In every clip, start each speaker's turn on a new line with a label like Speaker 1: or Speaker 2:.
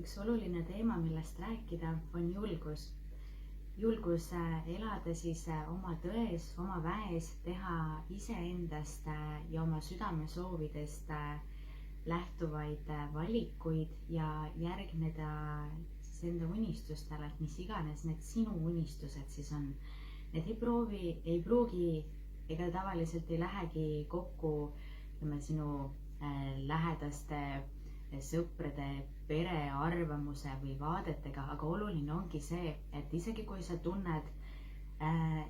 Speaker 1: Üks oluline teema, millest rääkida, on julgus. Julgus elada siis oma tões, oma väes, teha iseendast ja oma südamesoovidest lähtuvaid valikuid ja järgneda siis enda unistustele, et mis iganes need sinu unistused siis on. Need ei pruugi ega tavaliselt ei lähegi kokku sinu lähedaste sõprade, pere arvamuse või vaadetega, aga oluline ongi see, et isegi kui sa tunned,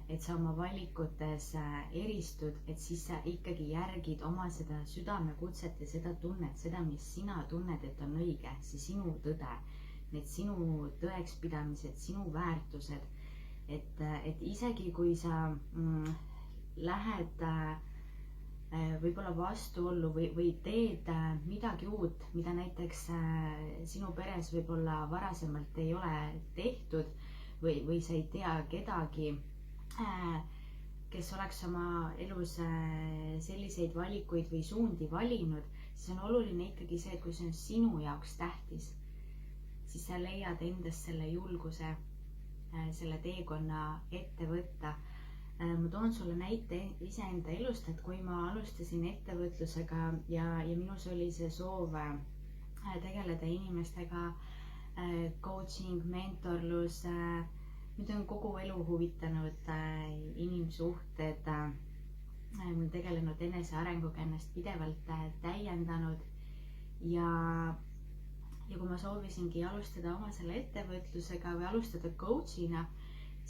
Speaker 1: et sa oma valikutes eristud, et siis sa ikkagi järgid oma seda südamekutset ja seda tunnet, seda, mis sina tunned, et on õige, see sinu tõde, need sinu tõekspidamised, sinu väärtused, et isegi kui sa lähed võib-olla vastuollu või teed midagi uut, mida näiteks sinu peres võib-olla varasemalt ei ole tehtud või sa ei tea kedagi, kes oleks oma elus selliseid valikuid või suundi valinud, siis on oluline ikkagi see, et kui see on sinu jaoks tähtis, siis sa leiad endast selle julguse selle teekonna ette võtta. Ma toon sulle näite iseenda elust, et kui ma alustasin ettevõtlusega ja minus oli see soov tegeleda inimestega, coaching, mentorlus, mind on kogu elu huvitanud inimsuhted, mul tegelenud enesearenguga, ennast pidevalt täiendanud ja kui ma soovisingi alustada oma selle ettevõtlusega või alustada coach'ina,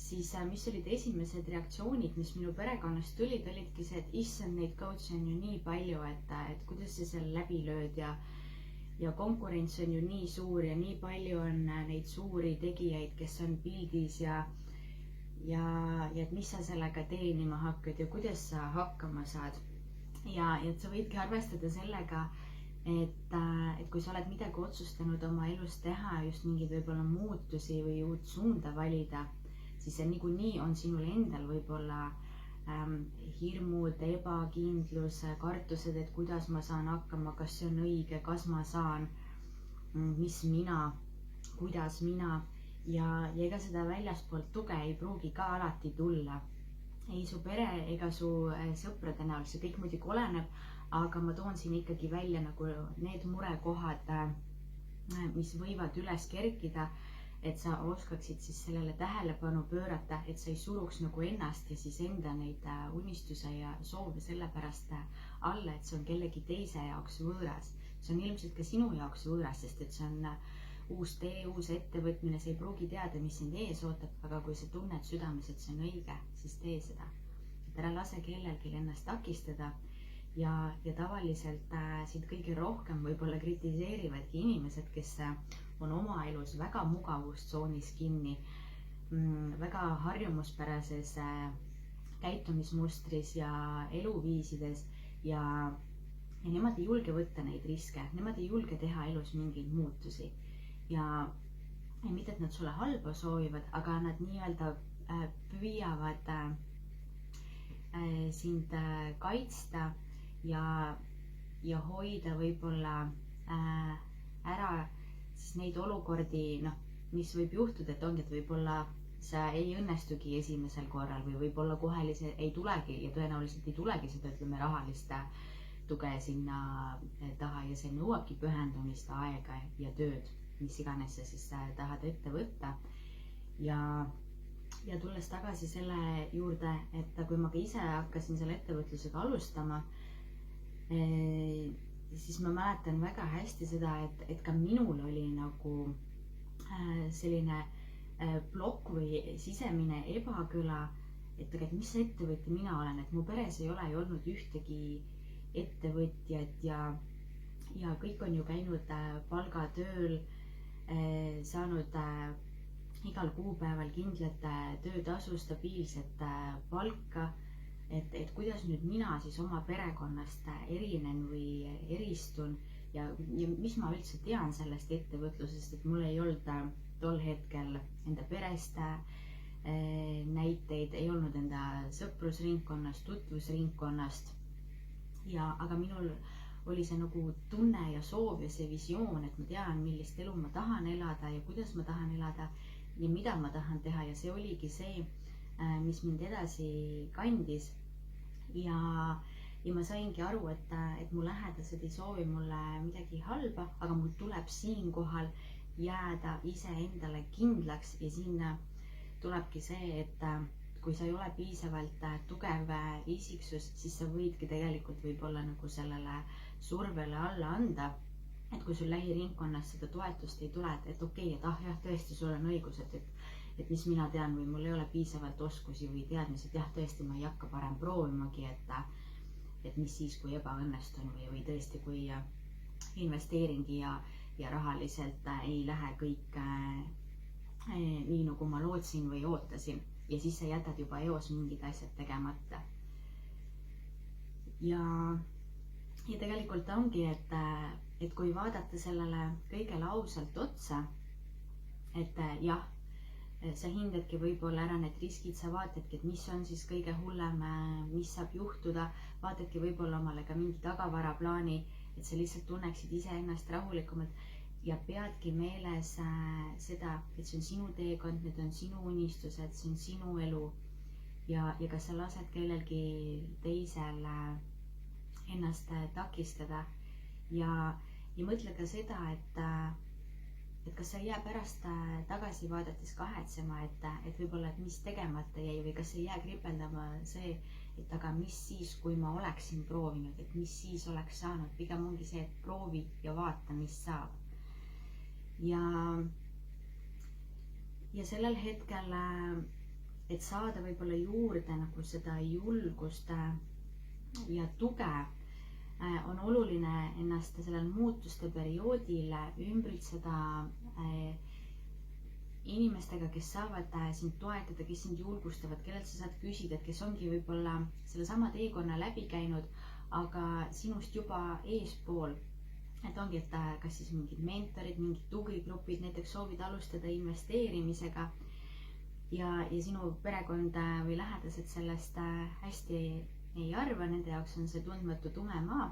Speaker 1: siis mis olid esimesed reaktsioonid, mis minu perekonnast tulid, olidki see, et issand, neid coach'e on ju nii palju, et kuidas sa seal läbi lööd ja konkurents on ju nii suur ja nii palju on neid suuri tegijaid, kes on pildis ja et mis sa sellega teenima hakkad ja kuidas sa hakkama saad. Ja et sa võidki arvestada sellega, et kui sa oled midagi otsustanud oma elus teha, just mingeid võib-olla muutusi või uut suunda valida, siis see niikuinii on sinul endal võib-olla hirmud, ebakindlus, kartused, et kuidas ma saan hakkama, kas see on õige, kas ma saan, mis mina, kuidas mina ja ega seda väljaspoolt tuge ei pruugi ka alati tulla. Ei su pere ega su sõprade näol, see kõik muidugi oleneb, aga ma toon siin ikkagi välja nagu need murekohad, mis võivad üles kerkida, et sa oskaksid siis sellele tähelepanu pöörata, et sa ei suruks nagu ennast ja siis enda neid unistuse ja soove sellepärast alla, et see on kellegi teise jaoks võõras. See on ilmselt ka sinu jaoks võõras, sest et see on uus tee, uus ettevõtmine, sa ei pruugi teada, mis sind ees ootab, aga kui sa tunned südames, et see on õige, siis tee seda. Et ära lase kellelgi ennast takistada ja tavaliselt sind kõige rohkem võib-olla kritiseerivadki inimesed, kes on oma elus väga mugavustsoonis kinni, väga harjumuspärases käitumismustris ja eluviisides ja nemad ei julge võtta neid riske, nemad ei julge teha elus mingeid muutusi ja mitte, et nad sulle halba soovivad, aga nad nii-öelda püüavad sind kaitsta ja hoida võib-olla ära siis neid olukordi, mis võib juhtuda, et ongi, et võib-olla sa ei õnnestugi esimesel korral või võib-olla kohe ei tulegi ja tõenäoliselt ei tulegi seda, ütleme, rahalist tuge sinna taha ja see nõuabki pühendumist, aega ja tööd, mis iganes sa siis tahad ette võtta. Ja tulles tagasi selle juurde, et kui ma ka ise hakkasin selle ettevõtlusega alustama, siis ma mäletan väga hästi seda, et ka minul oli nagu selline plokk või sisemine ebaküla, et mis ettevõtja mina olen, et mu peres ei ole ju olnud ühtegi ettevõtjat ja kõik on ju käinud palgatööl, saanud igal kuupäeval kindlat töötasu, stabiilset palka. Et kuidas nüüd mina siis oma perekonnast erinen või eristun ja mis ma üldse tean sellest ettevõtlusest, et mul ei olnud tol hetkel enda perest näiteid, ei olnud enda sõprusringkonnast, tutvusringkonnast. Aga minul oli see nagu tunne ja soov ja see visioon, et ma tean, millist elu ma tahan elada ja kuidas ma tahan elada ja mida ma tahan teha ja see oligi see, mis mind edasi kandis. Ja ma saingi aru, et mu lähedased ei soovi mulle midagi halba, aga mul tuleb siinkohal jääda iseendale kindlaks ja sinna tulebki see, et kui sa ei ole piisavalt tugev isiksus, siis sa võidki tegelikult võib-olla nagu sellele survele alla anda. Et kui sul lähiringkonnas seda toetust ei tule, et okei, et jah, tõesti, sul on õigus, et mis mina tean või mul ei ole piisavalt oskusi või teadmisi, et jah, tõesti, ma ei hakka parem proovimagi, et mis siis, kui ebaõnnestun või tõesti, kui investeeringi ja rahaliselt ei lähe kõik nii, nagu ma lootsin või ootasin. Ja siis sa jätad juba eos mingid asjad tegemata. Ja tegelikult ongi, et kui vaadata sellele kõigele ausalt otsa, et jah, sa hindadki võib-olla ära need riskid, sa vaatadki, et mis on siis kõige hullem, mis saab juhtuda, vaatadki võib-olla omale ka mingi tagavaraplaani, et sa lihtsalt tunneksid iseennast rahulikumalt ja peadki meeles seda, et see on sinu teekond, need on sinu unistused, see on sinu elu ja kas sa lased kellelgi teisel ennast takistada ja mõtle ka seda, et kas sa ei jää pärast tagasi vaadates kahetsema, et võib-olla, et mis tegemata jäi või kas ei jää kripeldama see, et aga mis siis, kui ma oleksin proovinud, et mis siis oleks saanud, pigem ongi see, et proovi ja vaata, mis saab. Ja sellel hetkel, et saada võib-olla juurde nagu seda julgust ja tuge, on oluline ennast sellel muutuste perioodil ümbritseda inimestega, kes saavad sind toetada, kes sind julgustavad, kellelt sa saad küsida, et kes ongi võib-olla sellesama teekonna läbi käinud, aga sinust juba eespool. Et ongi, et kas siis mingid mentorid, mingid tugigrupid, näiteks soovid alustada investeerimisega ja sinu perekond või lähedased sellest hästi ei arva, nende jaoks on see tundmatu tume maa,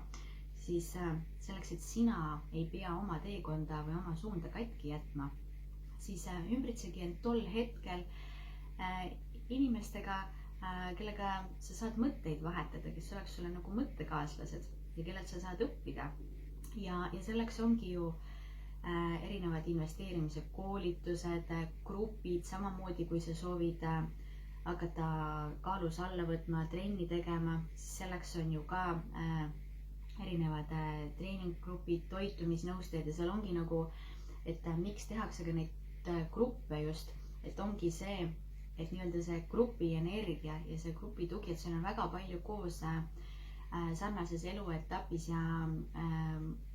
Speaker 1: siis selleks, et sina ei pea oma teekonda või oma suunda katki jätma, siis ümbritsegi end tol hetkel inimestega, kellega sa saad mõtteid vahetada, kes oleks sulle nagu mõttekaaslased ja kellelt sa saad õppida. Ja selleks ongi ju erinevad investeerimise koolitused, grupid, samamoodi kui sa soovid hakata kaalus alla võtma, trenni tegema, siis selleks on ju ka erinevad treeninggrupid, toitumisnõustajad ja seal ongi nagu, et miks tehakse ka neid gruppe just, et ongi see, et nii-öelda see grupi energia ja see grupi tugi, et seal on väga palju koos sarnases eluetapis ja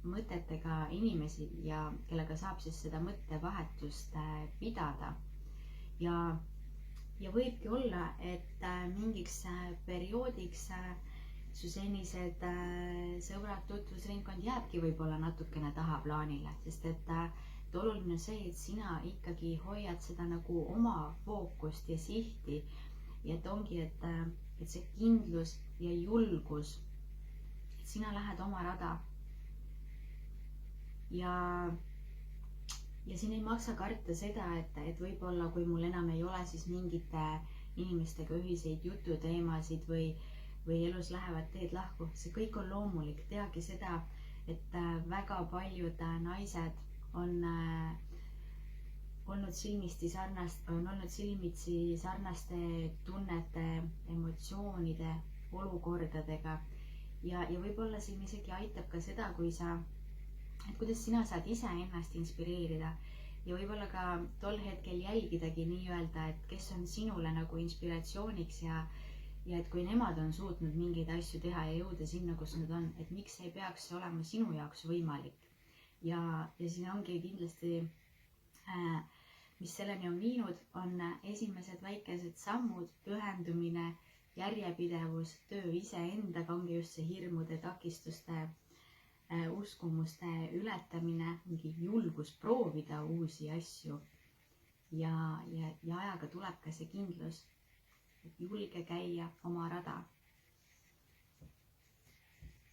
Speaker 1: mõtetega inimesi ja kellega saab siis seda mõttevahetust pidada. Ja võibki olla, et mingiks perioodiks su senised sõbrad, tutvusringkond jääbki võib-olla natukene tahaplaanile, sest et oluline on see, et sina ikkagi hoiad seda nagu oma fookust ja sihti ja et ongi, et see kindlus ja julgus, et sina lähed oma rada ja siin ei maksa karta seda, et võib-olla kui mul enam ei ole siis mingite inimestega ühiseid jututeemasid või elus lähevad teed lahku, see kõik on loomulik, teagi seda, et väga paljud naised on olnud silmitsi sarnaste tunnete, emotsioonide, olukordadega ja võib-olla siin isegi aitab ka seda, et kuidas sina saad ise ennast inspireerida ja võib-olla ka tol hetkel jälgidagi nii-öelda, et kes on sinule nagu inspiratsiooniks ja et kui nemad on suutnud mingeid asju teha ja jõuda sinna, kus nad on, et miks ei peaks see olema sinu jaoks võimalik. Ja siin ongi kindlasti, mis selleni on viinud, on esimesed väikesed sammud, pühendumine, järjepidevus, töö iseendaga, ongi just see hirmude, takistuste, uskumuste ületamine, mingi julgus proovida uusi asju ja ajaga tuleb ka see kindlus, et julge käia oma rada.